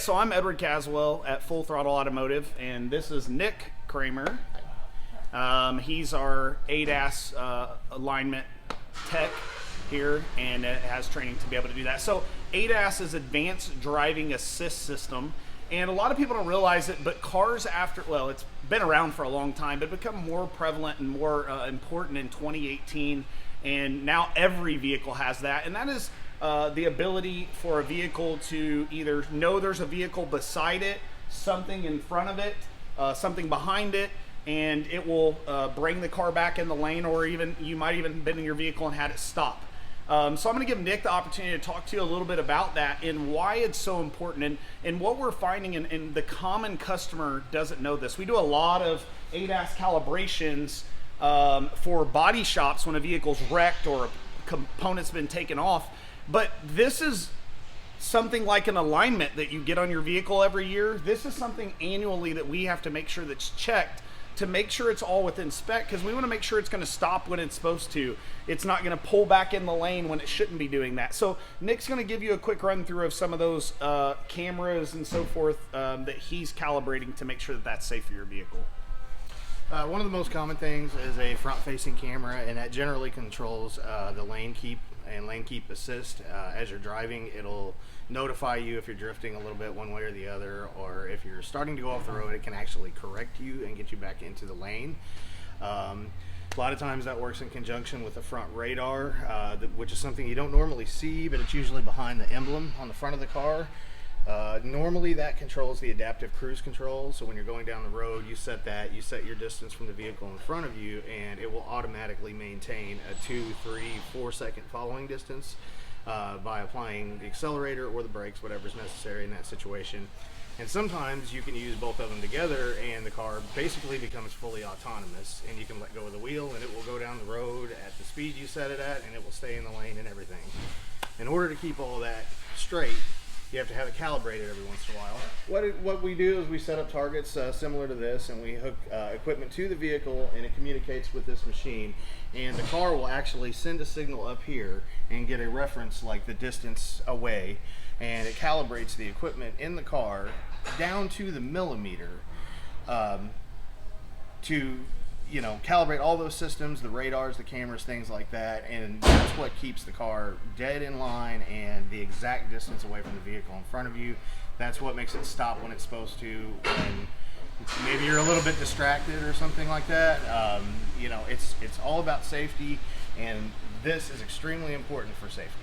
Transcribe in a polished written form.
So I'm Edward Caswell at Full Throttle Automotive, and this is Nick Kramer. He's our ADAS alignment tech here, and has training to be able to do that. So ADAS is Advanced Driving Assist System, and a lot of people don't realize it, but cars well, it's been around for a long time, but become more prevalent and more important in 2018, and now every vehicle has that, and that is the ability for a vehicle to either know there's a vehicle beside it, something in front of it, something behind it, and it will bring the car back in the lane, or even you might even been in your vehicle and had it stop. So I'm going to give Nick the opportunity to talk to you a little bit about that and why it's so important, and what we're finding, and the common customer doesn't know this. We do a lot of ADAS calibrations for body shops when a vehicle's wrecked or a component's been taken off. But this is something like an alignment that you get on your vehicle every year. This is something annually that we have to make sure that's checked to make sure it's all within spec, because we want to make sure it's going to stop when it's supposed to. It's not going to pull back in the lane when it shouldn't be doing that. So Nick's going to give you a quick run through of some of those cameras and so forth that he's calibrating to make sure that that's safe for your vehicle. One of the most common things is a front-facing camera, and that generally controls the lane keep and lane keep assist. As you're driving, it'll notify you if you're drifting a little bit one way or the other, or if you're starting to go off the road, it can actually correct you and get you back into the lane. A lot of times that works in conjunction with the front radar, which is something you don't normally see, but it's usually behind the emblem on the front of the car. Normally that controls the adaptive cruise control, so when you're going down the road, you set your distance from the vehicle in front of you, and it will automatically maintain a 2, 3, 4 second following distance by applying the accelerator or the brakes, whatever's necessary in that situation. And sometimes you can use both of them together, and the car basically becomes fully autonomous, and you can let go of the wheel and it will go down the road at the speed you set it at, and it will stay in the lane and everything. In order to keep all that straight, you have to have it calibrated every once in a while. What we do is we set up targets similar to this, and we hook equipment to the vehicle, and it communicates with this machine, and the car will actually send a signal up here and get a reference like the distance away, and it calibrates the equipment in the car down to the millimeter to calibrate all those systems, the radars, the cameras, things like that, and that's what keeps the car dead in line and the exact distance away from the vehicle in front of you. That's what makes it stop when it's supposed to, when maybe you're a little bit distracted or something like that. It's all about safety, and this is extremely important for safety.